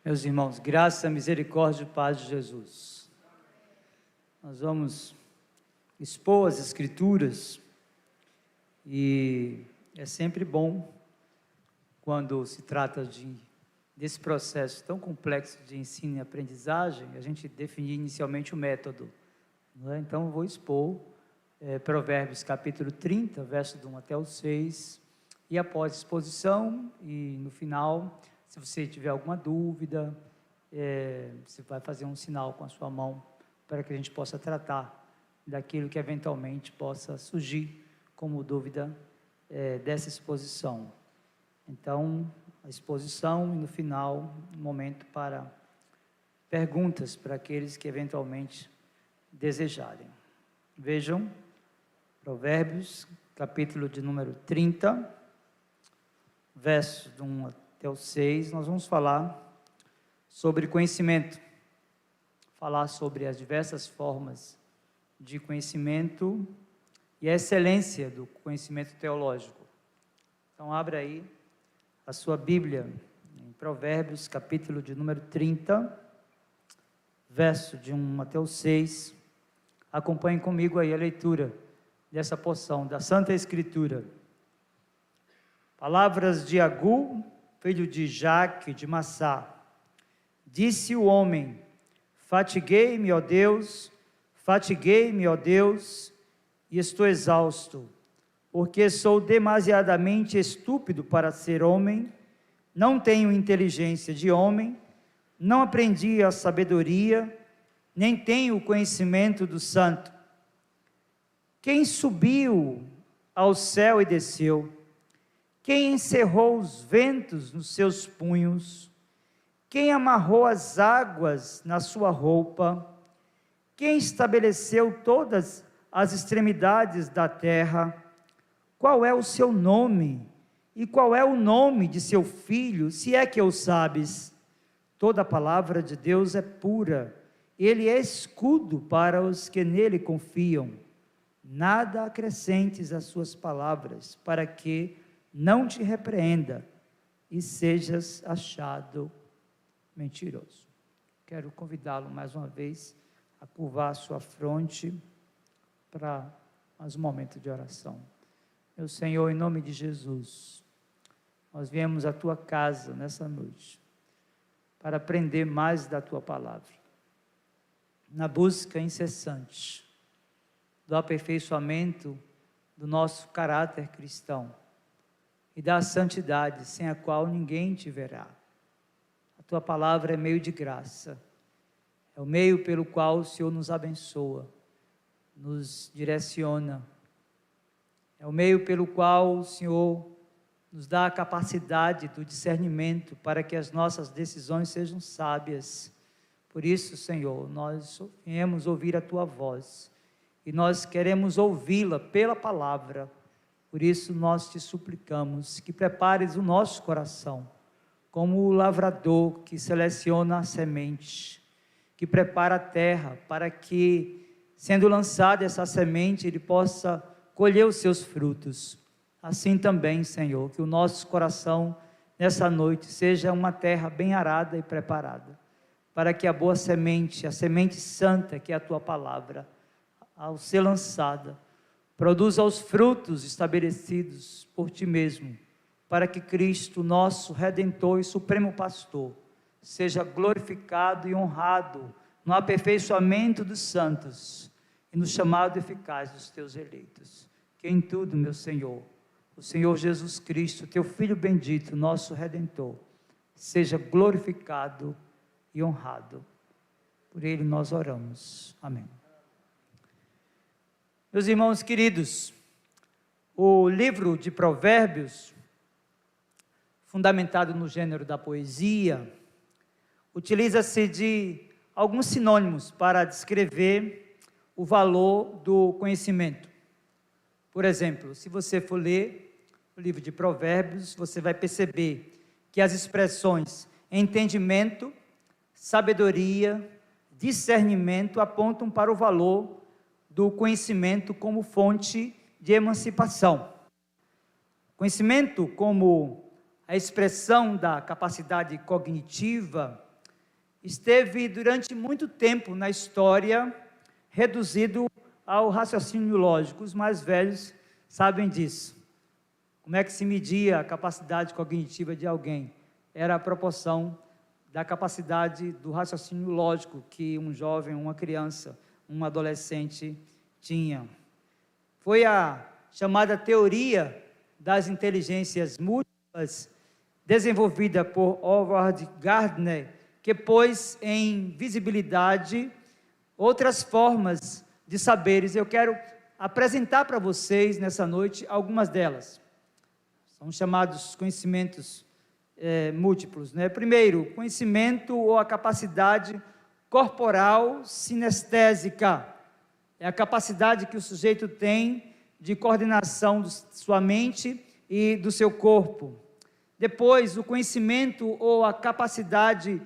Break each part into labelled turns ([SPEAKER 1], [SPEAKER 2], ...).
[SPEAKER 1] Meus irmãos, graça, misericórdia e paz de Jesus. Nós vamos expor as Escrituras e é sempre bom quando se trata desse processo tão complexo de ensino e aprendizagem, a gente definir inicialmente o método. Não é? Então, eu vou expor Provérbios capítulo 30, verso do 1 até o 6, e após a exposição, e no final, se você tiver alguma dúvida, você vai fazer um sinal com a sua mão, para que a gente possa tratar daquilo que eventualmente possa surgir como dúvida dessa exposição. Então, a exposição e no final, um momento para perguntas para aqueles que eventualmente desejarem. Vejam, Provérbios, capítulo de número 30, verso do 1 até o 6, nós vamos falar sobre conhecimento, falar sobre as diversas formas de conhecimento e a excelência do conhecimento teológico. Então, abra aí a sua Bíblia, em Provérbios, capítulo de número 30, verso de 1 até o 6, acompanhe comigo aí a leitura dessa porção da Santa Escritura. Palavras de Agur, filho de Jaque, de Massá. Disse o homem: fatiguei-me, ó Deus, e estou exausto, porque sou demasiadamente estúpido para ser homem, não tenho inteligência de homem, não aprendi a sabedoria, nem tenho o conhecimento do santo. Quem subiu ao céu e desceu? Quem encerrou os ventos nos seus punhos? Quem amarrou as águas na sua roupa? Quem estabeleceu todas as extremidades da terra? Qual é o seu nome? E qual é o nome de seu filho, se é que o sabes? Toda a palavra de Deus é pura, ele é escudo para os que nele confiam. Nada acrescentes às suas palavras, para que não te repreenda e sejas achado mentiroso. Quero convidá-lo mais uma vez a curvar a sua fronte para mais um momento de oração. Meu Senhor, em nome de Jesus, nós viemos à tua casa nessa noite para aprender mais da tua palavra, na busca incessante do aperfeiçoamento do nosso caráter cristão e da santidade, sem a qual ninguém te verá. A tua palavra é meio de graça, é o meio pelo qual o Senhor nos abençoa, nos direciona, é o meio pelo qual o Senhor nos dá a capacidade do discernimento para que as nossas decisões sejam sábias. Por isso, Senhor, nós viemos ouvir a tua voz e nós queremos ouvi-la pela palavra. Por isso nós te suplicamos que prepares o nosso coração, como o lavrador que seleciona a semente, que prepara a terra para que, sendo lançada essa semente, ele possa colher os seus frutos. Assim também, Senhor, que o nosso coração nessa noite seja uma terra bem arada e preparada, para que a boa semente, a semente santa que é a tua palavra, ao ser lançada, produza os frutos estabelecidos por ti mesmo, para que Cristo, nosso Redentor e Supremo Pastor, seja glorificado e honrado no aperfeiçoamento dos santos e no chamado eficaz dos teus eleitos. Que em tudo, meu Senhor, o Senhor Jesus Cristo, teu Filho bendito, nosso Redentor, seja glorificado e honrado. Por ele nós oramos. Amém. Meus irmãos queridos, o livro de Provérbios, fundamentado no gênero da poesia, utiliza-se de alguns sinônimos para descrever o valor do conhecimento. Por exemplo, se você for ler o livro de Provérbios, você vai perceber que as expressões entendimento, sabedoria, discernimento apontam para o valor do conhecimento como fonte de emancipação. Conhecimento como a expressão da capacidade cognitiva esteve durante muito tempo na história reduzido ao raciocínio lógico. Os mais velhos sabem disso. Como é que se media a capacidade cognitiva de alguém? Era a proporção da capacidade do raciocínio lógico que um jovem, uma criança, um adolescente tinha. Foi a chamada teoria das inteligências múltiplas, desenvolvida por Howard Gardner, que pôs em visibilidade outras formas de saberes. Eu quero apresentar para vocês nessa noite algumas delas. São chamados conhecimentos múltiplos, né? Primeiro, conhecimento ou a capacidade corporal sinestésica. É a capacidade que o sujeito tem de coordenação de sua mente e do seu corpo. Depois, o conhecimento ou a capacidade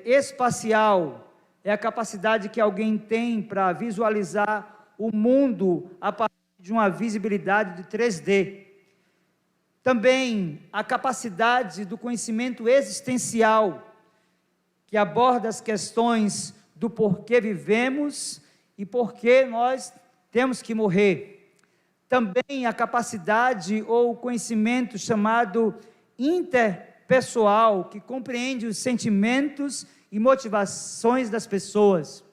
[SPEAKER 1] espacial. É a capacidade que alguém tem para visualizar o mundo a partir de uma visibilidade de 3D. Também a capacidade do conhecimento existencial, que aborda as questões do porquê vivemos e porquê nós temos que morrer. Também a capacidade ou conhecimento chamado interpessoal, que compreende os sentimentos e motivações das pessoas.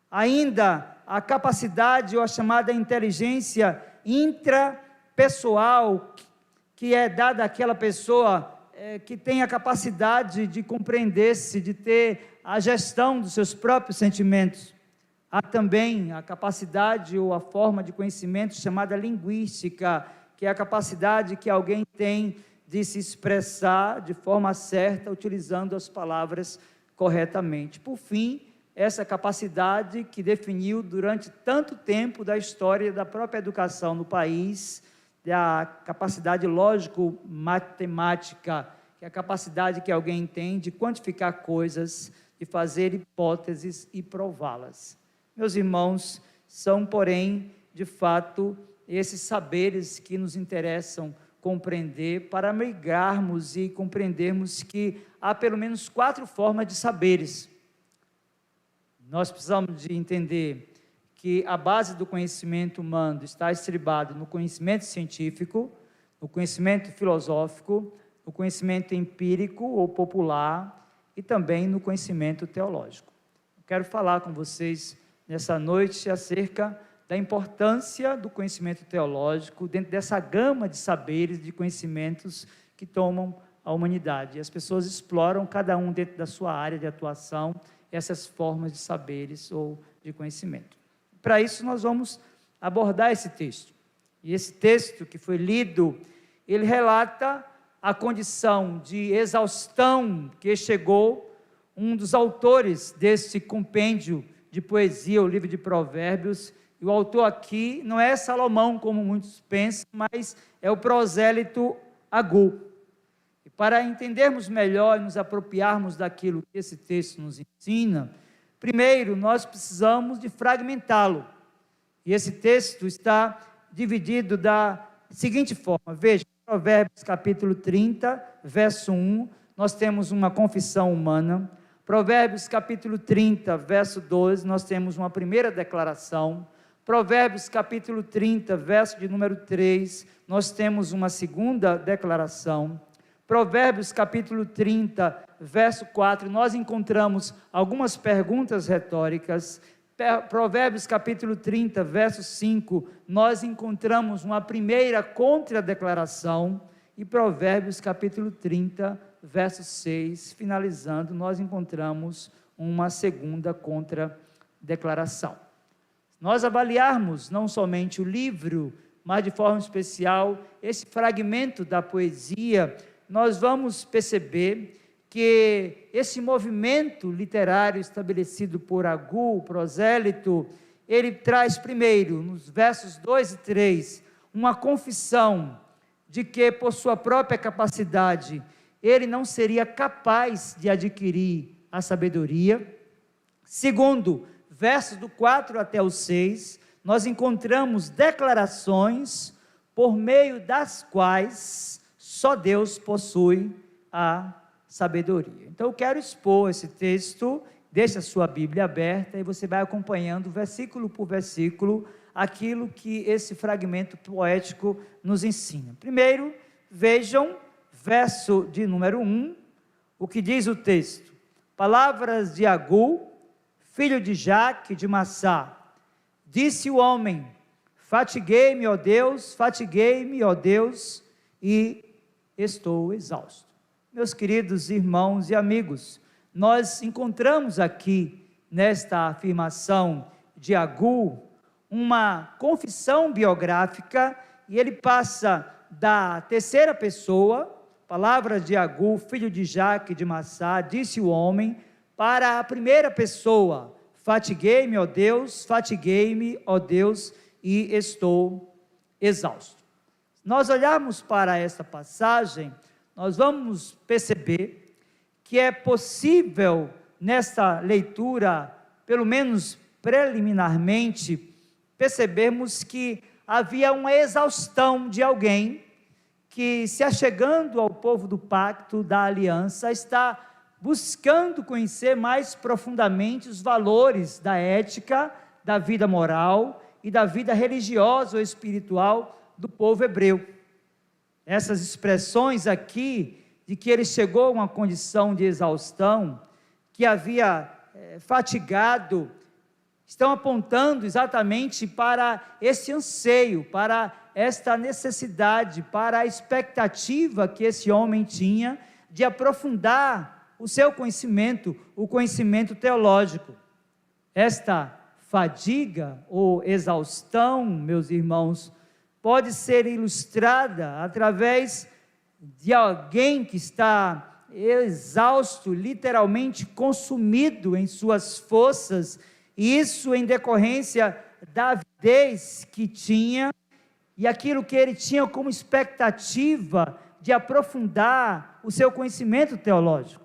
[SPEAKER 1] Ainda a capacidade ou a chamada inteligência intrapessoal, que é dada àquela pessoa que tem a capacidade de compreender-se, de ter a gestão dos seus próprios sentimentos. Há também a capacidade ou a forma de conhecimento chamada linguística, que é a capacidade que alguém tem de se expressar de forma certa, utilizando as palavras corretamente. Por fim, essa capacidade que definiu durante tanto tempo da história da própria educação no país, a capacidade lógico-matemática, que é a capacidade que alguém tem de quantificar coisas, de fazer hipóteses e prová-las. Meus irmãos, são, porém, de fato, esses saberes que nos interessam compreender, para amigarmos e compreendermos que há pelo menos 4 formas de saberes. Nós precisamos de entender que a base do conhecimento humano está estribada no conhecimento científico, no conhecimento filosófico, no conhecimento empírico ou popular e também no conhecimento teológico. Eu quero falar com vocês nessa noite acerca da importância do conhecimento teológico dentro dessa gama de saberes, de conhecimentos que tomam a humanidade. E as pessoas exploram, cada um dentro da sua área de atuação, essas formas de saberes ou de conhecimento. Para isso, nós vamos abordar esse texto. E esse texto que foi lido, ele relata a condição de exaustão que chegou um dos autores desse compêndio de poesia, o livro de Provérbios. E o autor aqui não é Salomão, como muitos pensam, mas é o prosélito Agur. E para entendermos melhor e nos apropriarmos daquilo que esse texto nos ensina, primeiro, nós precisamos de fragmentá-lo. E esse texto está dividido da seguinte forma. Veja, Provérbios capítulo 30, verso 1, nós temos uma confissão humana. Provérbios capítulo 30, verso 12, nós temos uma primeira declaração. Provérbios capítulo 30, verso de número 3, nós temos uma segunda declaração. Provérbios capítulo 30, verso 4, nós encontramos algumas perguntas retóricas. Provérbios capítulo 30, verso 5, nós encontramos uma primeira contradeclaração. E Provérbios capítulo 30, verso 6, finalizando, nós encontramos uma segunda contradeclaração. Nós avaliarmos não somente o livro, mas de forma especial esse fragmento da poesia, nós vamos perceber que esse movimento literário estabelecido por Agur, o prosélito, ele traz primeiro, nos versos 2 e 3, uma confissão de que por sua própria capacidade, ele não seria capaz de adquirir a sabedoria. Segundo, versos do 4 até o 6, nós encontramos declarações por meio das quais só Deus possui a sabedoria. Então eu quero expor esse texto, deixa a sua Bíblia aberta e você vai acompanhando versículo por versículo aquilo que esse fragmento poético nos ensina. Primeiro, vejam, verso de número 1, o que diz o texto: palavras de Agur, filho de Jaque de Massá. Disse o homem: fatiguei-me, ó Deus, e estou exausto. Meus queridos irmãos e amigos, nós encontramos aqui, nesta afirmação de Agur, uma confissão biográfica, e ele passa da terceira pessoa, palavras de Agur, filho de Jaque de Massá, disse o homem, para a primeira pessoa: fatiguei-me, ó Deus, e estou exausto. Nós olharmos para esta passagem, nós vamos perceber que é possível, nesta leitura, pelo menos preliminarmente, percebermos que havia uma exaustão de alguém que, se achegando ao povo do pacto, da aliança, está buscando conhecer mais profundamente os valores da ética, da vida moral e da vida religiosa ou espiritual do povo hebreu. Essas expressões aqui, de que ele chegou a uma condição de exaustão, que havia fatigado, estão apontando exatamente para esse anseio, para esta necessidade, para a expectativa que esse homem tinha de aprofundar o seu conhecimento, o conhecimento teológico. Esta fadiga ou exaustão, meus irmãos, pode ser ilustrada através de alguém que está exausto, literalmente consumido em suas forças, e isso em decorrência da avidez que tinha, e aquilo que ele tinha como expectativa de aprofundar o seu conhecimento teológico.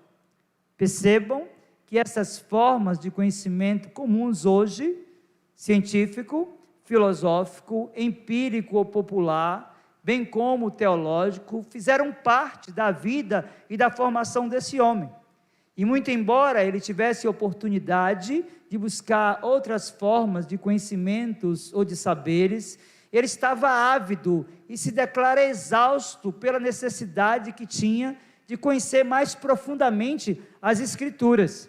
[SPEAKER 1] Percebam que essas formas de conhecimento comuns hoje, científico, filosófico, empírico ou popular, bem como teológico, fizeram parte da vida e da formação desse homem. E muito embora ele tivesse oportunidade de buscar outras formas de conhecimentos ou de saberes, ele estava ávido e se declara exausto pela necessidade que tinha de conhecer mais profundamente as Escrituras.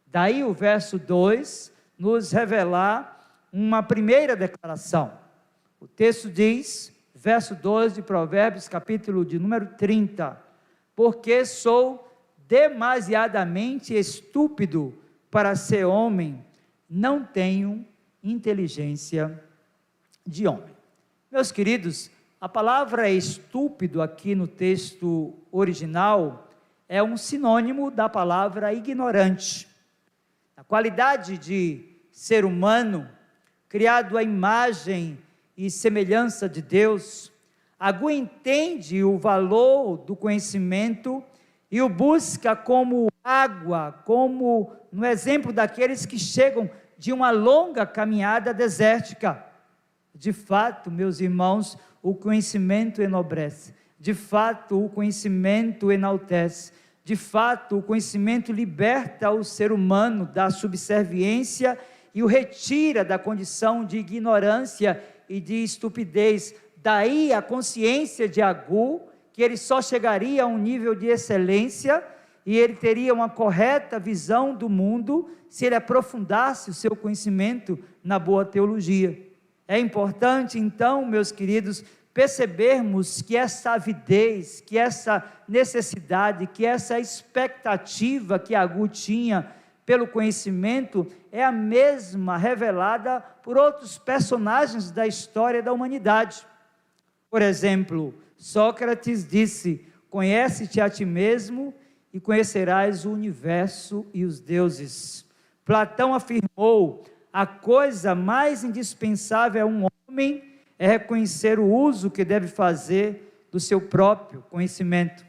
[SPEAKER 1] Daí o verso 2 nos revelar uma primeira declaração. O texto diz, verso 2 de Provérbios, capítulo de número 30, porque sou demasiadamente estúpido para ser homem, não tenho inteligência de homem. Meus queridos, a palavra estúpido aqui no texto original é um sinônimo da palavra ignorante. A qualidade de ser humano, criado à imagem e semelhança de Deus, Agur entende o valor do conhecimento e o busca como água, como no exemplo daqueles que chegam de uma longa caminhada desértica. De fato, meus irmãos, o conhecimento enobrece, de fato o conhecimento enaltece, de fato o conhecimento liberta o ser humano da subserviência e o retira da condição de ignorância e de estupidez. Daí a consciência de Agur, que ele só chegaria a um nível de excelência e ele teria uma correta visão do mundo se ele aprofundasse o seu conhecimento na boa teologia. É importante então, meus queridos, percebermos que essa avidez, que essa necessidade, que essa expectativa que Agur tinha pelo conhecimento é a mesma revelada por outros personagens da história da humanidade. Por exemplo, Sócrates disse: conhece-te a ti mesmo e conhecerás o universo e os deuses. Platão afirmou: a coisa mais indispensável a um homem é reconhecer o uso que deve fazer do seu próprio conhecimento.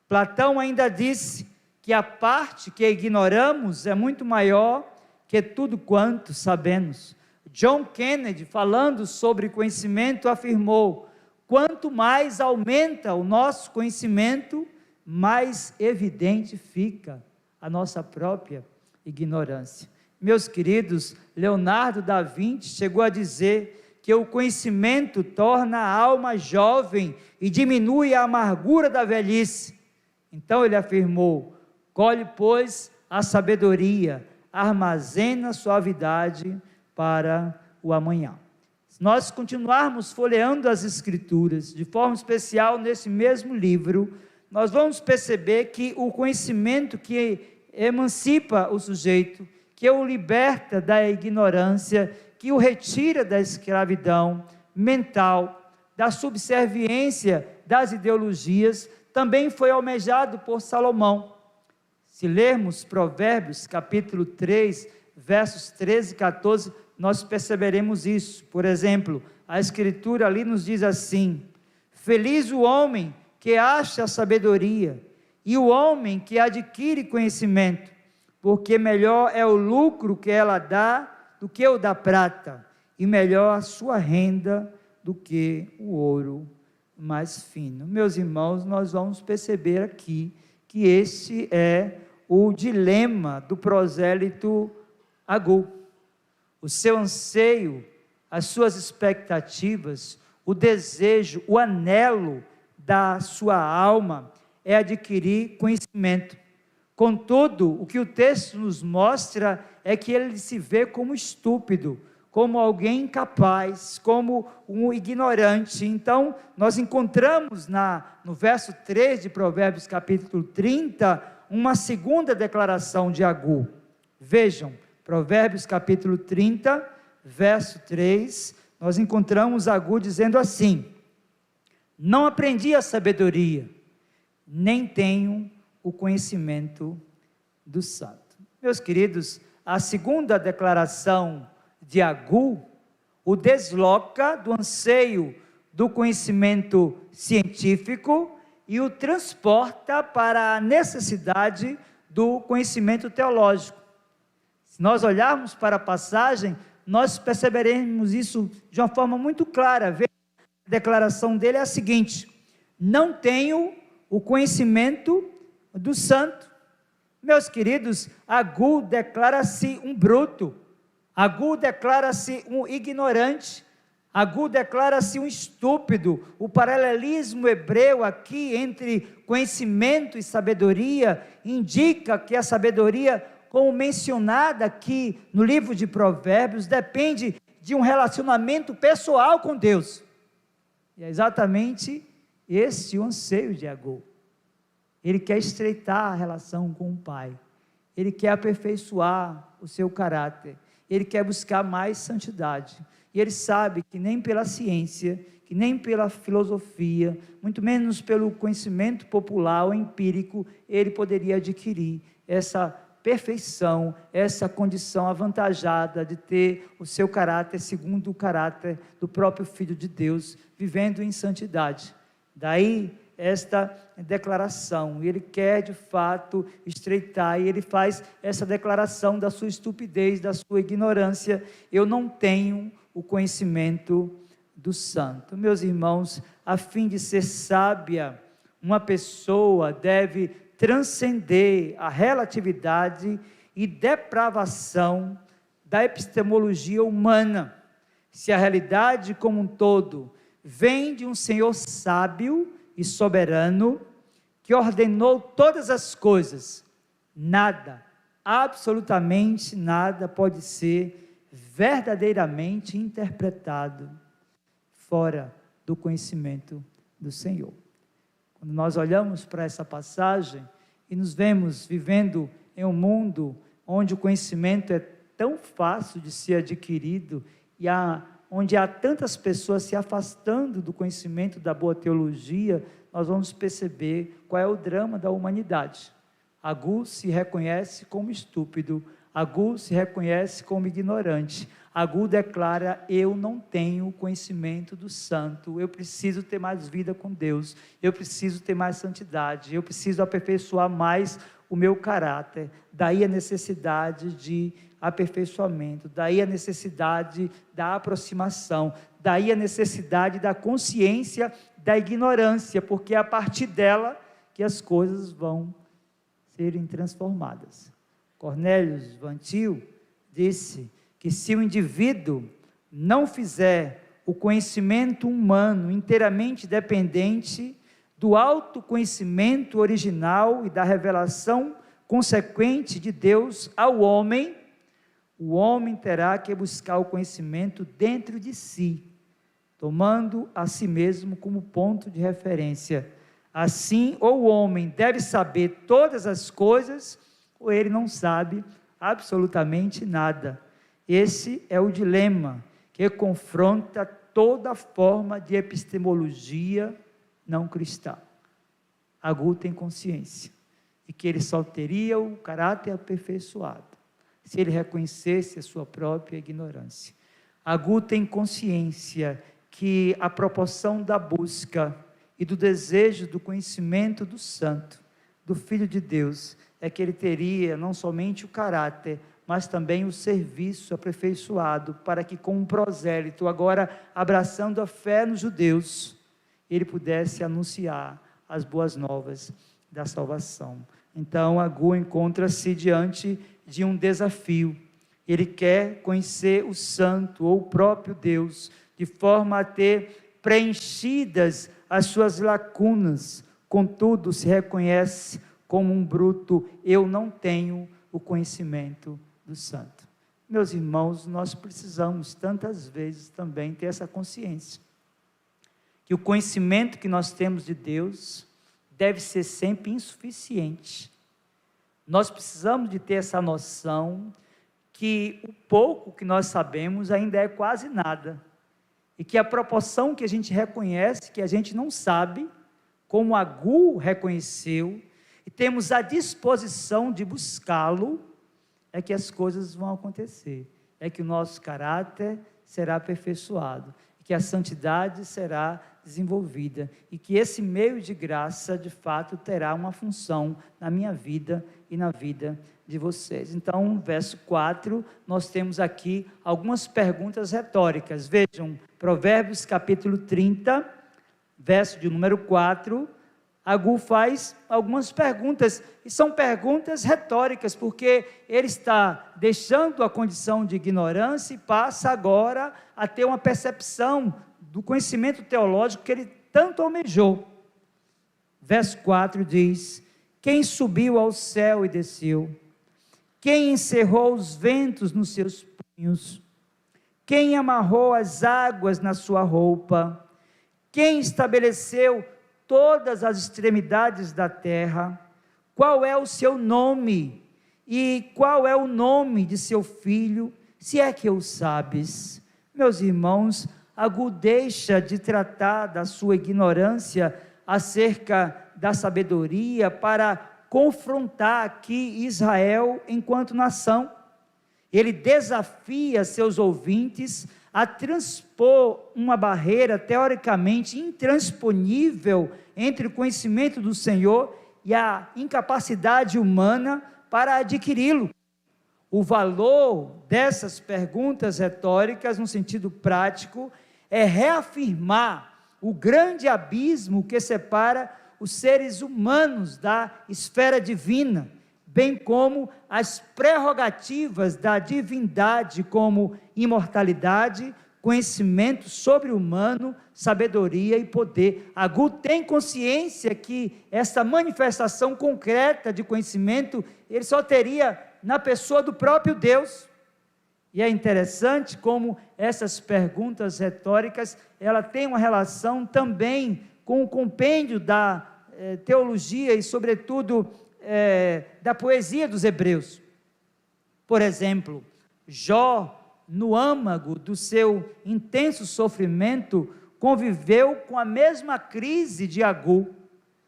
[SPEAKER 1] Platão ainda disse que a parte que ignoramos é muito maior que tudo quanto sabemos. John Kennedy, falando sobre conhecimento, afirmou: quanto mais aumenta o nosso conhecimento, mais evidente fica a nossa própria ignorância. Meus queridos, Leonardo da Vinci chegou a dizer que o conhecimento torna a alma jovem e diminui a amargura da velhice. Então ele afirmou: colhe, pois, a sabedoria, armazena a suavidade para o amanhã. Se nós continuarmos folheando as Escrituras, de forma especial nesse mesmo livro, nós vamos perceber que o conhecimento que emancipa o sujeito, que o liberta da ignorância, que o retira da escravidão mental, da subserviência das ideologias, também foi almejado por Salomão. Se lermos Provérbios, capítulo 3, versos 13 e 14, nós perceberemos isso. Por exemplo, a Escritura ali nos diz assim: feliz o homem que acha a sabedoria, e o homem que adquire conhecimento, porque melhor é o lucro que ela dá do que o da prata, e melhor a sua renda do que o ouro mais fino. Meus irmãos, nós vamos perceber aqui que este é o dilema do prosélito Agur. O seu anseio, as suas expectativas, o desejo, o anelo da sua alma é adquirir conhecimento. Contudo, o que o texto nos mostra é que ele se vê como estúpido, como alguém incapaz, como um ignorante. Então, nós encontramos no verso 3 de Provérbios capítulo 30, uma segunda declaração de Agur. Vejam, Provérbios capítulo 30, verso 3, nós encontramos Agur dizendo assim: não aprendi a sabedoria, nem tenho o conhecimento do santo. Meus queridos, a segunda declaração de Agur o desloca do anseio do conhecimento científico e o transporta para a necessidade do conhecimento teológico. Se nós olharmos para a passagem, nós perceberemos isso de uma forma muito clara. A declaração dele é a seguinte: não tenho o conhecimento do santo. Meus queridos, Agur declara-se um bruto, Agur declara-se um ignorante, Agur declara-se um estúpido. O paralelismo hebreu aqui entre conhecimento e sabedoria indica que a sabedoria, como mencionada aqui no livro de Provérbios, depende de um relacionamento pessoal com Deus. E é exatamente esse o anseio de Agur. Ele quer estreitar a relação com o Pai, ele quer aperfeiçoar o seu caráter, ele quer buscar mais santidade, e ele sabe que nem pela ciência, que nem pela filosofia, muito menos pelo conhecimento popular ou empírico, ele poderia adquirir essa perfeição, essa condição avantajada de ter o seu caráter segundo o caráter do próprio Filho de Deus, vivendo em santidade. Daí esta declaração, ele quer de fato estreitar, e ele faz essa declaração da sua estupidez, da sua ignorância: eu não tenho o conhecimento do santo. Meus irmãos, a fim de ser sábia, uma pessoa deve transcender a relatividade e depravação da epistemologia humana. Se a realidade como um todo vem de um Senhor sábio e soberano, que ordenou todas as coisas, nada, absolutamente nada, pode ser verdadeiramente interpretado fora do conhecimento do Senhor. Quando nós olhamos para essa passagem e nos vemos vivendo em um mundo onde o conhecimento é tão fácil de ser adquirido e onde há tantas pessoas se afastando do conhecimento da boa teologia, nós vamos perceber qual é o drama da humanidade. Agur se reconhece como estúpido, Agur se reconhece como ignorante, Agur declara: eu não tenho conhecimento do santo, eu preciso ter mais vida com Deus, eu preciso ter mais santidade, eu preciso aperfeiçoar mais o meu caráter. Daí a necessidade de aperfeiçoamento, daí a necessidade da aproximação, daí a necessidade da consciência da ignorância, porque é a partir dela que as coisas vão serem transformadas. Cornelius Van Til disse que se o indivíduo não fizer o conhecimento humano inteiramente dependente do autoconhecimento original e da revelação consequente de Deus ao homem, o homem terá que buscar o conhecimento dentro de si, tomando a si mesmo como ponto de referência. Assim, ou o homem deve saber todas as coisas, ou ele não sabe absolutamente nada. Esse é o dilema que confronta toda forma de epistemologia não cristã. Agur tem consciência de que ele só teria o caráter aperfeiçoado se ele reconhecesse a sua própria ignorância. Agur tem consciência que a proporção da busca e do desejo do conhecimento do Santo, do Filho de Deus, é que ele teria não somente o caráter, mas também o serviço aperfeiçoado, para que com um prosélito, agora abraçando a fé nos judeus, ele pudesse anunciar as boas novas da salvação. Então, Agur encontra-se diante de um desafio. Ele quer conhecer o Santo, ou o próprio Deus, de forma a ter preenchidas as suas lacunas. Contudo, se reconhece como um bruto: eu não tenho o conhecimento do Santo. Meus irmãos, nós precisamos tantas vezes também ter essa consciência, que o conhecimento que nós temos de Deus deve ser sempre insuficiente. Nós precisamos de ter essa noção que o pouco que nós sabemos ainda é quase nada, e que a proporção que a gente reconhece, que a gente não sabe, como Agur reconheceu, e temos a disposição de buscá-lo, é que as coisas vão acontecer, é que o nosso caráter será aperfeiçoado, que a santidade será desenvolvida, e que esse meio de graça, de fato, terá uma função na minha vida e na vida de vocês. Então, verso 4, nós temos aqui algumas perguntas retóricas. Vejam, Provérbios capítulo 30, verso de número 4, Agur faz algumas perguntas, e são perguntas retóricas, porque ele está deixando a condição de ignorância e passa agora a ter uma percepção do conhecimento teológico que ele tanto almejou. Verso 4 diz: quem subiu ao céu e desceu? Quem encerrou os ventos nos seus punhos? Quem amarrou as águas na sua roupa? Quem estabeleceu todas as extremidades da terra? Qual é o seu nome? E qual é o nome de seu filho? Se é que o sabes. Meus irmãos, Agur deixa de tratar da sua ignorância acerca da sabedoria para confrontar aqui Israel enquanto nação. Ele desafia seus ouvintes a transpor uma barreira teoricamente intransponível entre o conhecimento do Senhor e a incapacidade humana para adquiri-lo. O valor dessas perguntas retóricas, no sentido prático, é reafirmar o grande abismo que separa os seres humanos da esfera divina, bem como as prerrogativas da divindade, como imortalidade, conhecimento sobre-humano, sabedoria e poder. Agur tem consciência que essa manifestação concreta de conhecimento, ele só teria na pessoa do próprio Deus. E é interessante como essas perguntas retóricas, ela tem uma relação também com o compêndio da teologia e, sobretudo, da poesia dos hebreus. Por exemplo, Jó, no âmago do seu intenso sofrimento, conviveu com a mesma crise de Agur.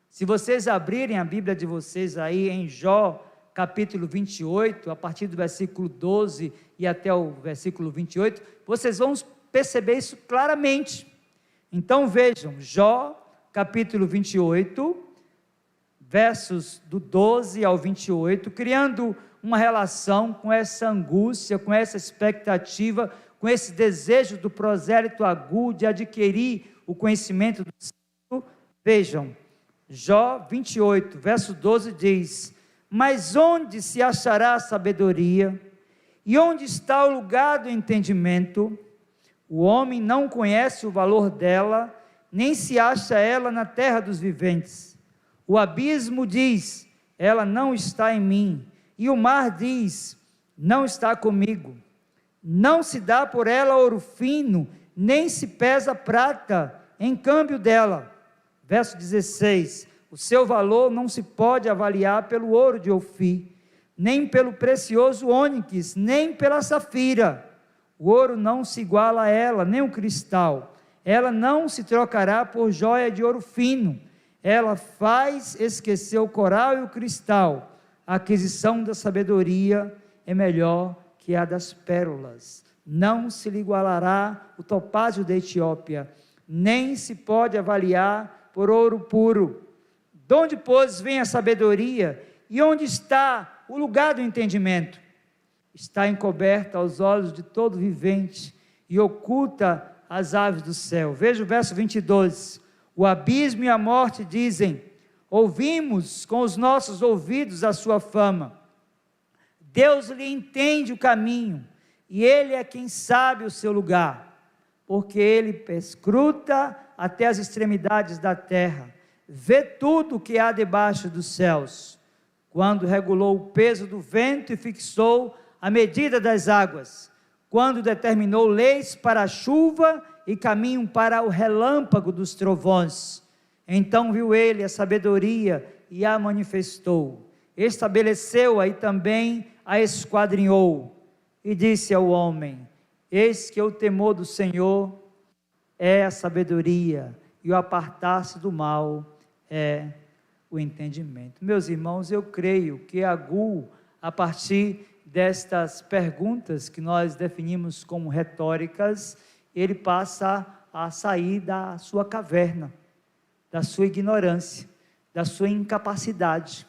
[SPEAKER 1] Se vocês abrirem a Bíblia de vocês aí em Jó, capítulo 28, a partir do versículo 12 e até o versículo 28, vocês vão perceber isso claramente. Então vejam, Jó, capítulo 28, versos do 12 ao 28, criando uma relação com essa angústia, com essa expectativa, com esse desejo do prosélito Agur de adquirir o conhecimento do Santo. Vejam, Jó 28, verso 12 diz: mas onde se achará a sabedoria? E onde está o lugar do entendimento? O homem não conhece o valor dela, nem se acha ela na terra dos viventes. O abismo diz: ela não está em mim. E o mar diz: não está comigo. Não se dá por ela ouro fino, nem se pesa prata em câmbio dela. Verso 16: o seu valor não se pode avaliar pelo ouro de Ofir, nem pelo precioso ônix, nem pela safira. O ouro não se iguala a ela, nem o cristal. Ela não se trocará por joia de ouro fino. Ela faz esquecer o coral e o cristal. A aquisição da sabedoria é melhor que a das pérolas. Não se lhe igualará o topázio da Etiópia, nem se pode avaliar por ouro puro. De onde, pois, vem a sabedoria? E onde está o lugar do entendimento? Está encoberta aos olhos de todo vivente e oculta às aves do céu. Veja o verso 22. O abismo e a morte dizem: ouvimos com os nossos ouvidos a sua fama. Deus lhe entende o caminho, e ele é quem sabe o seu lugar, porque ele perscruta até as extremidades da terra, vê tudo o que há debaixo dos céus. Quando regulou o peso do vento e fixou a medida das águas, quando determinou leis para a chuva e caminho para o relâmpago dos trovões, então viu ele a sabedoria e a manifestou, estabeleceu-a e também a esquadrinhou, e disse ao homem: eis que o temor do Senhor é a sabedoria, e o apartar-se do mal é o entendimento. Meus irmãos, eu creio que Agur, a partir destas perguntas que nós definimos como retóricas, ele passa a sair da sua caverna, da sua ignorância, da sua incapacidade.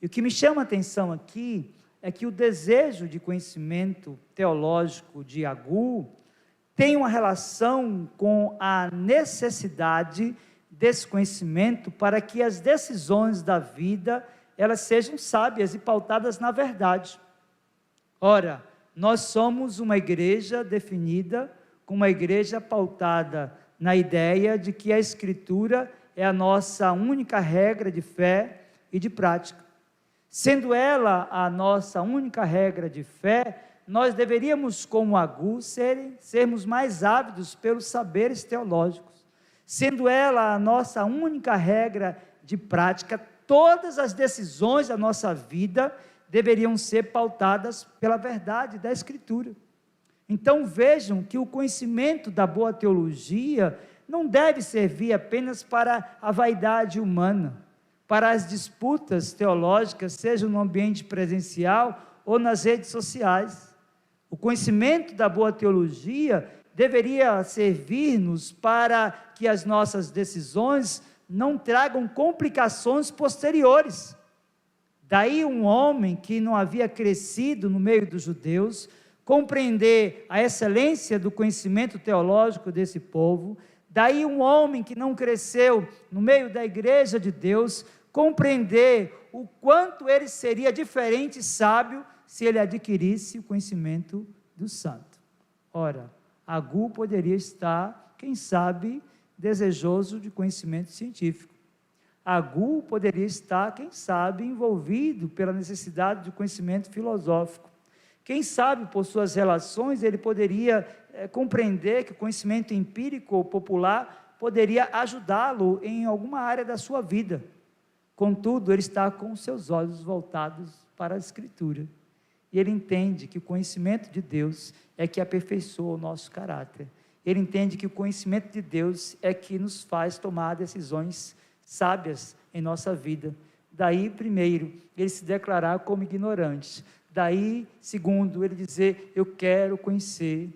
[SPEAKER 1] E o que me chama a atenção aqui é que o desejo de conhecimento teológico de Agur tem uma relação com a necessidade desse conhecimento para que as decisões da vida, elas sejam sábias e pautadas na verdade. Ora, nós somos uma igreja definida como uma igreja pautada na ideia de que a Escritura é a nossa única regra de fé e de prática. Sendo ela a nossa única regra de fé, nós deveríamos, como Agur, sermos mais ávidos pelos saberes teológicos. Sendo ela a nossa única regra de prática, todas as decisões da nossa vida deveriam ser pautadas pela verdade da Escritura. Então vejam que o conhecimento da boa teologia não deve servir apenas para a vaidade humana, para as disputas teológicas, seja no ambiente presencial ou nas redes sociais. O conhecimento da boa teologia deveria servir-nos para que as nossas decisões não tragam complicações posteriores. Daí um homem que não havia crescido no meio dos judeus, compreender a excelência do conhecimento teológico desse povo. Daí um homem que não cresceu no meio da igreja de Deus, compreender o quanto ele seria diferente e sábio se ele adquirisse o conhecimento do santo. Ora, Agur poderia estar, quem sabe, desejoso de conhecimento científico. Agur poderia estar, quem sabe, envolvido pela necessidade de conhecimento filosófico. Quem sabe, por suas relações, ele poderia compreender que o conhecimento empírico ou popular poderia ajudá-lo em alguma área da sua vida. Contudo, ele está com os seus olhos voltados para a Escritura. E ele entende que o conhecimento de Deus é que aperfeiçoa o nosso caráter. Ele entende que o conhecimento de Deus é que nos faz tomar decisões sábias em nossa vida. Daí, primeiro, ele se declarar como ignorante. Daí, segundo, ele dizer: eu quero conhecer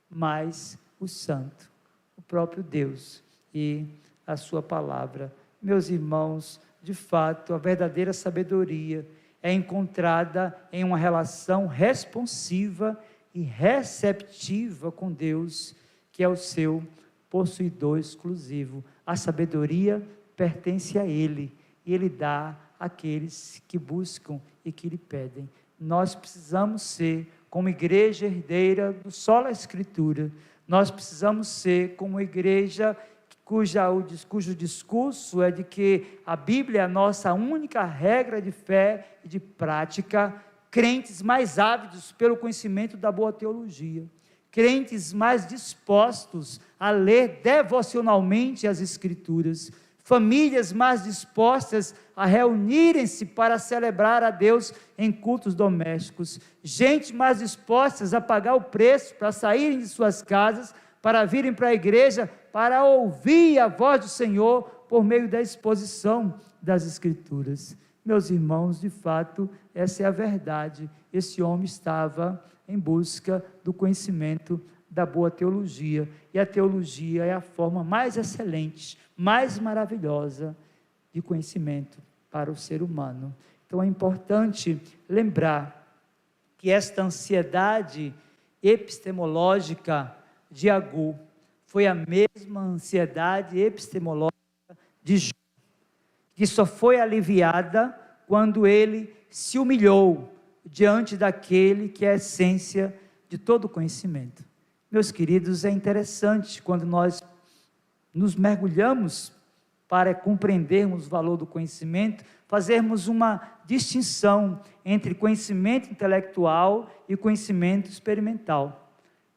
[SPEAKER 1] mais o Santo, o próprio Deus e a sua palavra. Meus irmãos, de fato, a verdadeira sabedoria é encontrada em uma relação responsiva e receptiva com Deus, que é o seu possuidor exclusivo. A sabedoria pertence a Ele, e Ele dá àqueles que buscam e que lhe pedem. Nós precisamos ser, como igreja herdeira do sola Escritura, nós precisamos ser como igreja cujo discurso é de que a Bíblia é a nossa única regra de fé e de prática, crentes mais ávidos pelo conhecimento da boa teologia, crentes mais dispostos a ler devocionalmente as Escrituras, famílias mais dispostas a reunirem-se para celebrar a Deus em cultos domésticos, gente mais dispostas a pagar o preço para saírem de suas casas, para virem para a igreja, para ouvir a voz do Senhor por meio da exposição das Escrituras. Meus irmãos, de fato, essa é a verdade. Esse homem estava em busca do conhecimento da boa teologia, e a teologia é a forma mais excelente, mais maravilhosa de conhecimento para o ser humano. Então é importante lembrar que esta ansiedade epistemológica de Agur foi a mesma ansiedade epistemológica de Jó, que só foi aliviada quando ele se humilhou diante daquele que é a essência de todo conhecimento. Meus queridos, é interessante quando nós nos mergulhamos para compreendermos o valor do conhecimento, fazermos uma distinção entre conhecimento intelectual e conhecimento experimental.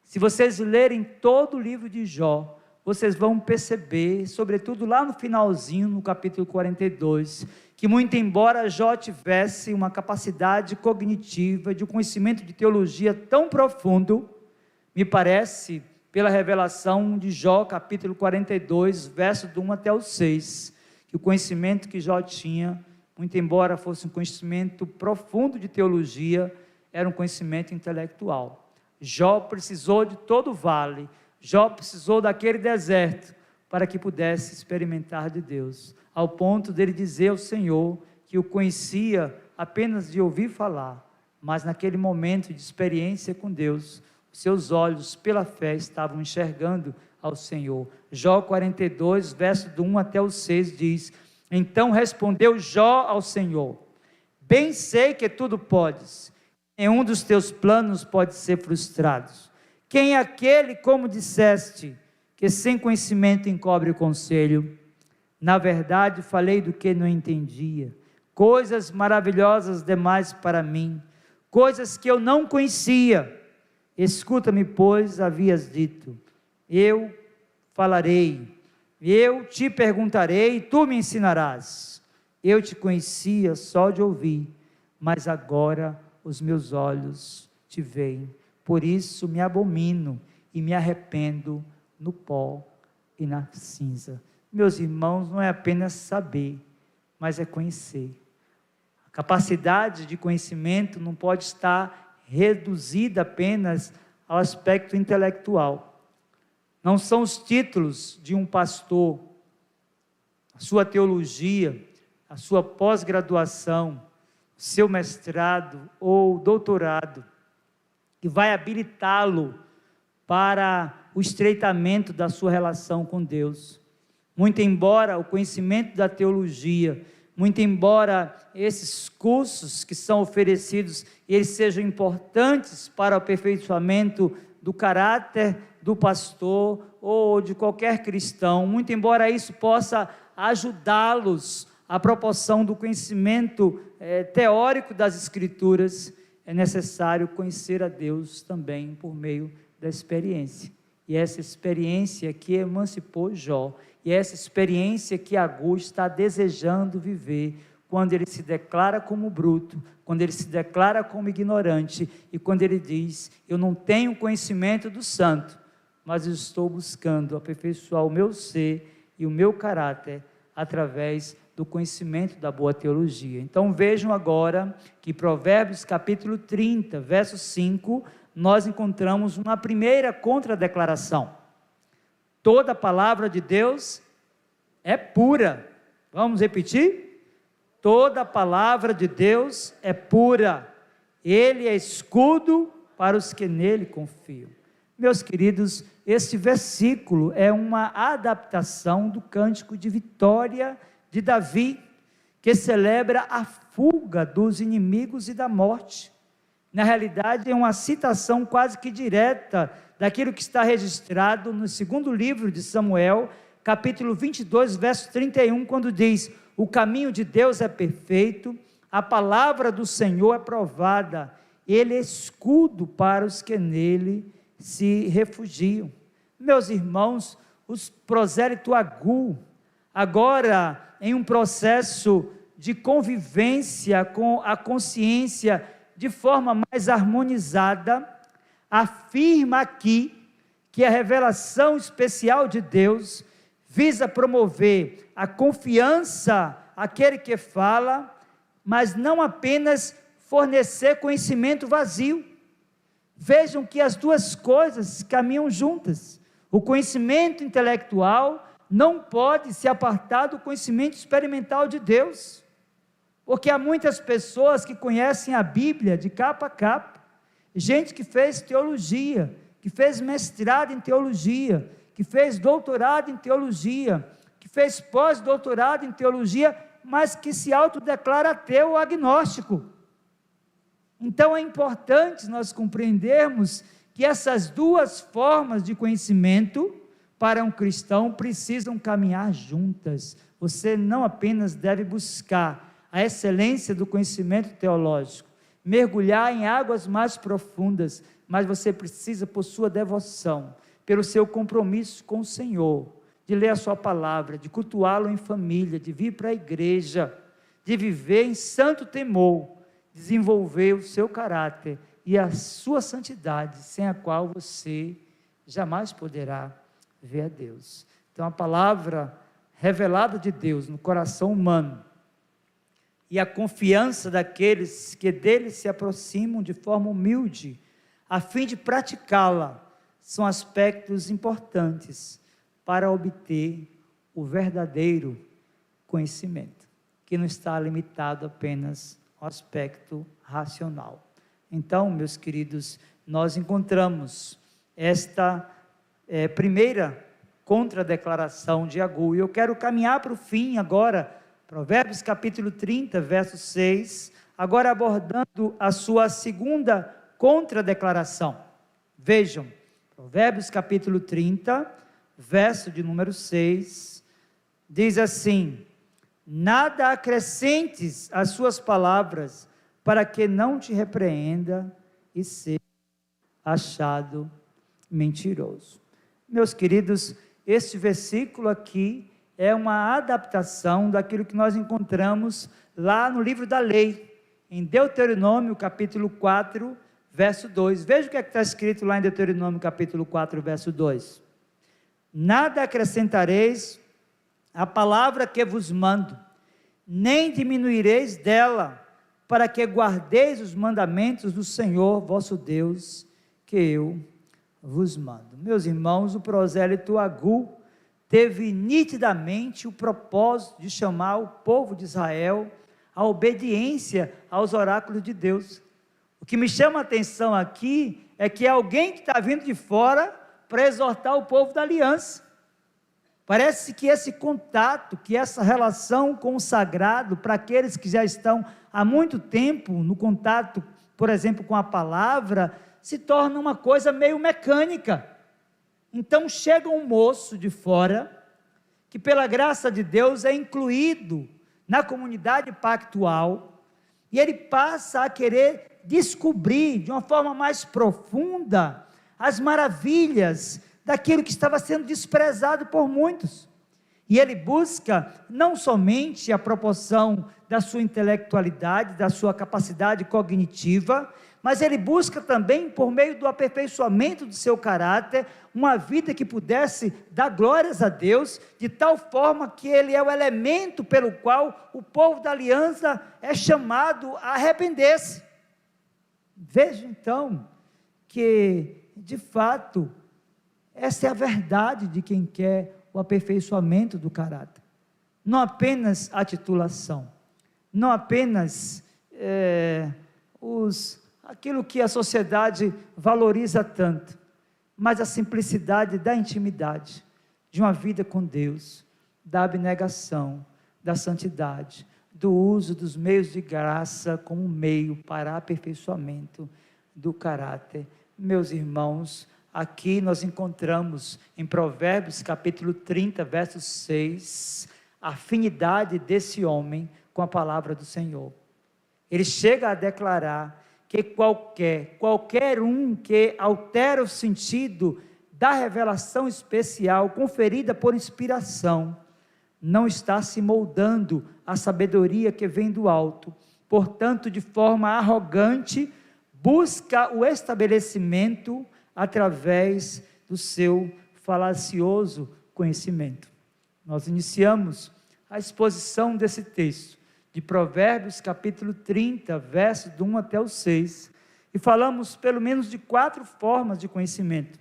[SPEAKER 1] Se vocês lerem todo o livro de Jó, vocês vão perceber, sobretudo lá no finalzinho, no capítulo 42, que muito embora Jó tivesse uma capacidade cognitiva, de um conhecimento de teologia tão profundo, me parece, pela revelação de Jó, capítulo 42, verso do 1 até o 6, que o conhecimento que Jó tinha, muito embora fosse um conhecimento profundo de teologia, era um conhecimento intelectual. Jó precisou de todo o vale, Jó precisou daquele deserto, para que pudesse experimentar de Deus, ao ponto dele dizer ao Senhor, que o conhecia apenas de ouvir falar, mas naquele momento de experiência com Deus, seus olhos pela fé estavam enxergando ao Senhor. Jó 42, verso do 1 até o 6 diz: então respondeu Jó ao Senhor: bem sei que tudo podes, nenhum dos teus planos pode ser frustrado. Quem é aquele, como disseste, que sem conhecimento encobre o conselho? Na verdade falei do que não entendia, coisas maravilhosas demais para mim, coisas que eu não conhecia. Escuta-me, pois havias dito, eu falarei, eu te perguntarei, e tu me ensinarás. Eu te conhecia só de ouvir, mas agora os meus olhos te veem. Por isso me abomino e me arrependo no pó e na cinza. Meus irmãos, não é apenas saber, mas é conhecer. A capacidade de conhecimento não pode estar reduzida apenas ao aspecto intelectual. Não são os títulos de um pastor, a sua teologia, a sua pós-graduação, seu mestrado ou doutorado, que vai habilitá-lo para o estreitamento da sua relação com Deus. Muito embora o conhecimento da teologia, muito embora esses cursos que são oferecidos, eles sejam importantes para o aperfeiçoamento do caráter do pastor ou de qualquer cristão, muito embora isso possa ajudá-los à proporção do conhecimento teórico das Escrituras, é necessário conhecer a Deus também por meio da experiência. E essa experiência que emancipou Jó, e essa experiência que Agur está desejando viver, quando ele se declara como bruto, quando ele se declara como ignorante, e quando ele diz: eu não tenho conhecimento do santo, mas eu estou buscando aperfeiçoar o meu ser e o meu caráter, através do conhecimento da boa teologia. Então vejam agora, que Provérbios capítulo 30, verso 5, nós encontramos uma primeira contradeclaração. Toda a palavra de Deus é pura. Vamos repetir? Toda a palavra de Deus é pura. Ele é escudo para os que nele confiam. Meus queridos, este versículo é uma adaptação do cântico de vitória de Davi, que celebra a fuga dos inimigos e da morte. Na realidade, é uma citação quase que direta daquilo que está registrado no segundo livro de Samuel, capítulo 22, verso 31, quando diz: o caminho de Deus é perfeito, a palavra do Senhor é provada, ele é escudo para os que nele se refugiam. Meus irmãos, os prosélito Agur, agora em um processo de convivência com a consciência de forma mais harmonizada, afirma aqui que a revelação especial de Deus visa promover a confiança àquele que fala, mas não apenas fornecer conhecimento vazio. Vejam que as duas coisas caminham juntas. O conhecimento intelectual não pode se apartar do conhecimento experimental de Deus, porque há muitas pessoas que conhecem a Bíblia de capa a capa, gente que fez teologia, que fez mestrado em teologia, que fez doutorado em teologia, que fez pós-doutorado em teologia, mas que se autodeclara ateu ou agnóstico. Então é importante nós compreendermos que essas duas formas de conhecimento para um cristão precisam caminhar juntas. Você não apenas deve buscar a excelência do conhecimento teológico, mergulhar em águas mais profundas, mas você precisa, por sua devoção, pelo seu compromisso com o Senhor, de ler a sua palavra, de cultuá-lo em família, de vir para a igreja, de viver em santo temor, desenvolver o seu caráter e a sua santidade, sem a qual você jamais poderá ver a Deus. Então a palavra revelada de Deus no coração humano e a confiança daqueles que dele se aproximam de forma humilde, a fim de praticá-la, são aspectos importantes para obter o verdadeiro conhecimento, que não está limitado apenas ao aspecto racional. Então, meus queridos, nós encontramos esta primeira contradeclaração de Agur, e eu quero caminhar para o fim agora, Provérbios capítulo 30, verso 6, agora abordando a sua segunda contradeclaração. Vejam, Provérbios capítulo 30, verso de número 6, diz assim: nada acrescentes às suas palavras, para que não te repreenda e seja achado mentiroso. Meus queridos, este versículo aqui é uma adaptação daquilo que nós encontramos lá no livro da lei, em Deuteronômio capítulo 4, verso 2. Veja o que está escrito lá em Deuteronômio capítulo 4, verso 2. Nada acrescentareis à palavra que vos mando, nem diminuireis dela, para que guardeis os mandamentos do Senhor vosso Deus, que eu vos mando. Meus irmãos, o prosélito Agur teve nitidamente o propósito de chamar o povo de Israel à obediência aos oráculos de Deus. O que me chama a atenção aqui é que é alguém que está vindo de fora para exortar o povo da aliança. Parece que esse contato, que essa relação com o sagrado, para aqueles que já estão há muito tempo no contato, por exemplo, com a palavra, se torna uma coisa meio mecânica. Então chega um moço de fora, que pela graça de Deus é incluído na comunidade pactual, e ele passa a querer descobrir de uma forma mais profunda as maravilhas daquilo que estava sendo desprezado por muitos. E ele busca não somente a proporção da sua intelectualidade, da sua capacidade cognitiva, mas ele busca também, por meio do aperfeiçoamento do seu caráter, uma vida que pudesse dar glórias a Deus, de tal forma que ele é o elemento pelo qual o povo da aliança é chamado a arrepender-se. Veja então que, de fato, essa é a verdade de quem quer o aperfeiçoamento do caráter. Não apenas a titulação, não apenas aquilo que a sociedade valoriza tanto, mas a simplicidade da intimidade, de uma vida com Deus, da abnegação, da santidade, do uso dos meios de graça como meio para aperfeiçoamento do caráter. Meus irmãos, aqui nós encontramos em Provérbios capítulo 30, verso 6, a afinidade desse homem com a palavra do Senhor. Ele chega a declarar que qualquer um que altera o sentido da revelação especial conferida por inspiração, não está se moldando à sabedoria que vem do alto, portanto, de forma arrogante, busca o estabelecimento através do seu falacioso conhecimento. Nós iniciamos a exposição desse texto, de Provérbios capítulo 30, versos do 1 até o 6, e falamos pelo menos de 4 formas de conhecimento.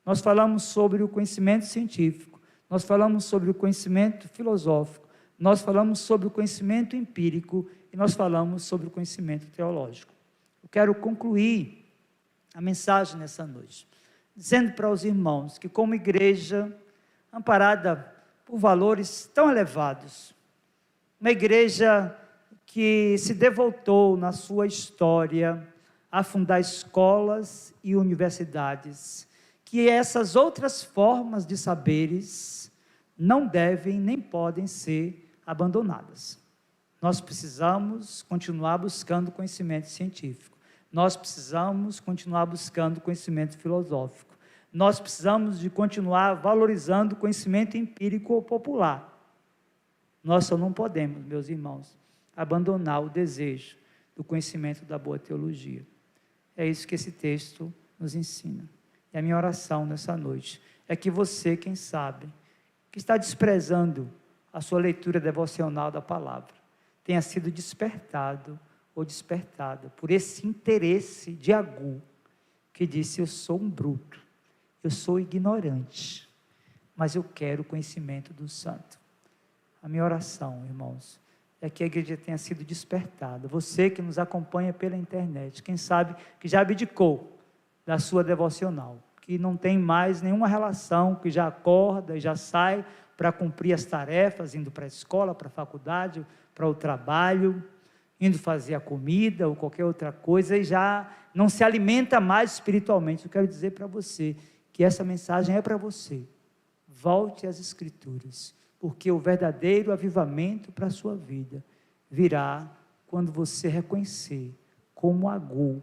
[SPEAKER 1] Nós falamos sobre o conhecimento científico, nós falamos sobre o conhecimento filosófico, nós falamos sobre o conhecimento empírico e nós falamos sobre o conhecimento teológico. Eu quero concluir a mensagem nessa noite, dizendo para os irmãos que, como igreja amparada por valores tão elevados, uma igreja que se devotou na sua história a fundar escolas e universidades, que essas outras formas de saberes não devem nem podem ser abandonadas. Nós precisamos continuar buscando conhecimento científico, nós precisamos continuar buscando conhecimento filosófico, nós precisamos de continuar valorizando o conhecimento empírico ou popular. Nós só não podemos, meus irmãos, abandonar o desejo do conhecimento da boa teologia. É isso que esse texto nos ensina. E a minha oração nessa noite é que você, quem sabe, que está desprezando a sua leitura devocional da palavra, tenha sido despertado ou despertada por esse interesse de Agur, que disse: eu sou um bruto, eu sou ignorante, mas eu quero o conhecimento do santo. A minha oração, irmãos, é que a igreja tenha sido despertada. Você que nos acompanha pela internet, quem sabe que já abdicou da sua devocional, que não tem mais nenhuma relação, que já acorda e já sai para cumprir as tarefas, indo para a escola, para a faculdade, para o trabalho, indo fazer a comida ou qualquer outra coisa, e já não se alimenta mais espiritualmente. Eu quero dizer para você que essa mensagem é para você. Volte às Escrituras, porque o verdadeiro avivamento para a sua vida virá quando você reconhecer como Agur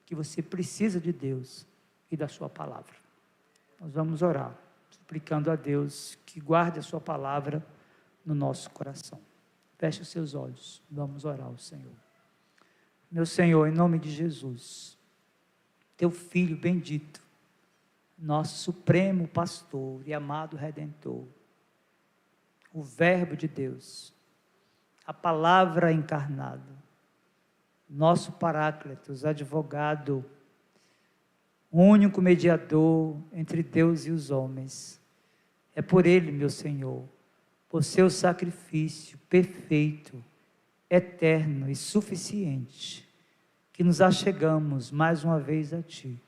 [SPEAKER 1] que você precisa de Deus e da sua palavra. Nós vamos orar, suplicando a Deus que guarde a sua palavra no nosso coração. Feche os seus olhos, vamos orar ao Senhor. Meu Senhor, em nome de Jesus, teu Filho bendito, nosso supremo pastor e amado Redentor, o Verbo de Deus, a palavra encarnada, nosso Paráclitos, advogado, único mediador entre Deus e os homens. É por Ele, meu Senhor, por seu sacrifício perfeito, eterno e suficiente, que nos achegamos mais uma vez a Ti,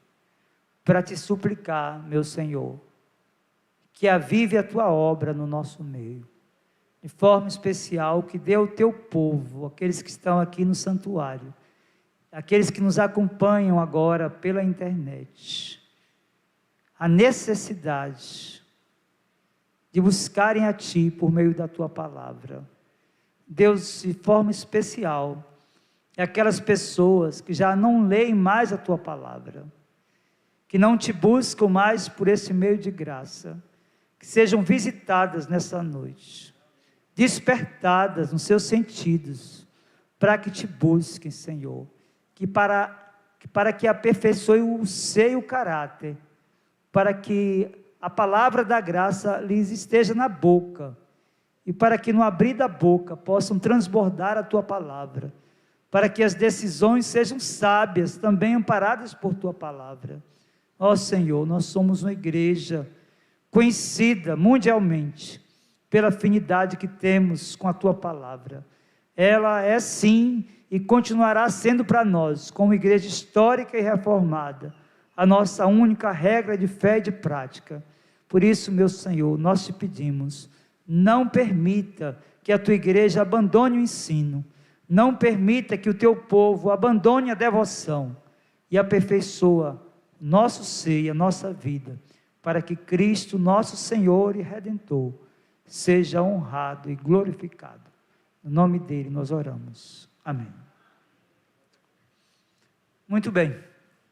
[SPEAKER 1] para Te suplicar, meu Senhor, que avive a Tua obra no nosso meio, de forma especial, que dê ao Teu povo, aqueles que estão aqui no santuário, aqueles que nos acompanham agora pela internet, a necessidade de buscarem a Ti por meio da Tua palavra. Deus, de forma especial, é aquelas pessoas que já não leem mais a Tua palavra, que não Te buscam mais por esse meio de graça, que sejam visitadas nessa noite, despertadas nos seus sentidos, para que Te busquem, Senhor, que para que aperfeiçoe o ser e o caráter, para que a palavra da graça lhes esteja na boca, e para que no abrir da boca possam transbordar a Tua palavra, para que as decisões sejam sábias, também amparadas por Tua palavra. Ó Senhor, nós somos uma igreja conhecida mundialmente, pela afinidade que temos com a Tua palavra. Ela é sim, e continuará sendo para nós, como igreja histórica e reformada, a nossa única regra de fé e de prática. Por isso, meu Senhor, nós Te pedimos, não permita que a tua igreja abandone o ensino. Não permita que o teu povo abandone a devoção e aperfeiçoa nosso ser e a nossa vida, para que Cristo, nosso Senhor e Redentor, seja honrado e glorificado. No nome dele nós oramos. Amém. Muito bem.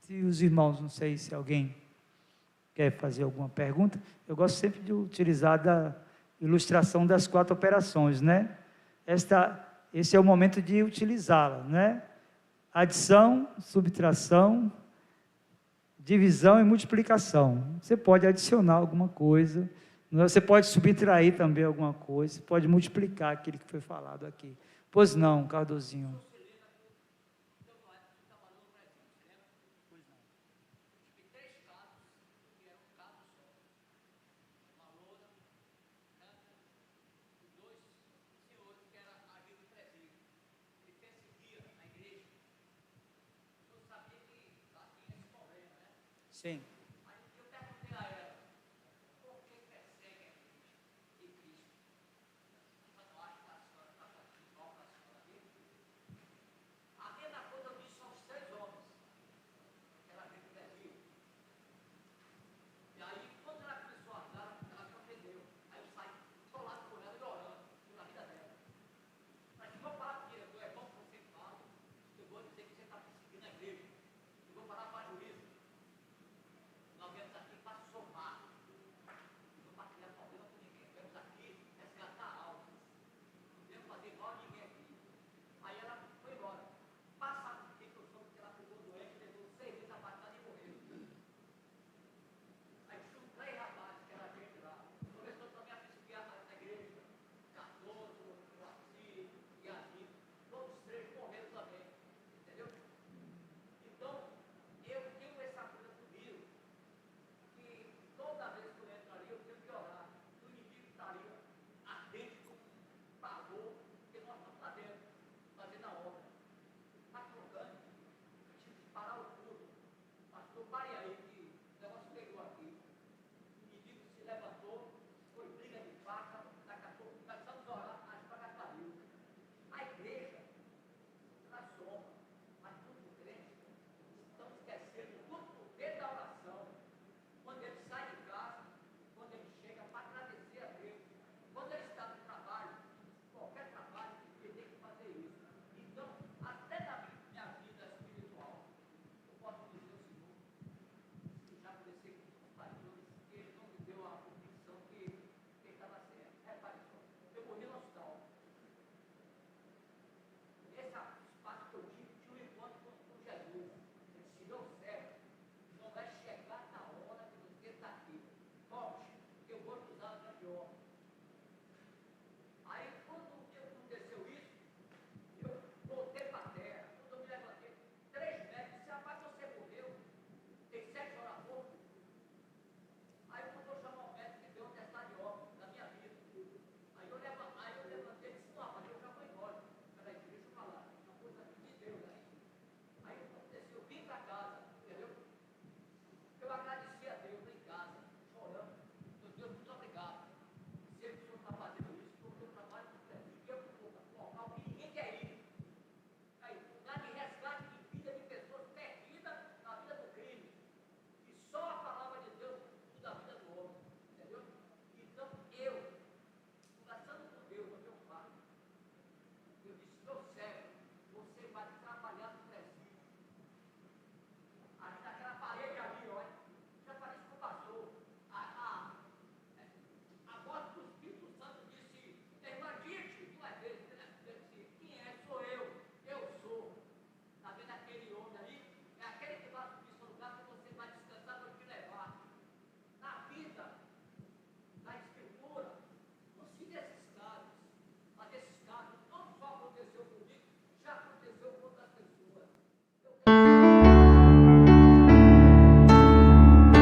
[SPEAKER 1] Se os irmãos, não sei se alguém quer fazer alguma pergunta, eu gosto sempre de utilizar da ilustração das 4 operações, né? Esse é o momento de utilizá-la, né? Adição, subtração, divisão e multiplicação. Você pode adicionar alguma coisa, você pode subtrair também alguma coisa, você pode multiplicar aquilo que foi falado aqui. Pois não, Cardozinho. Sim.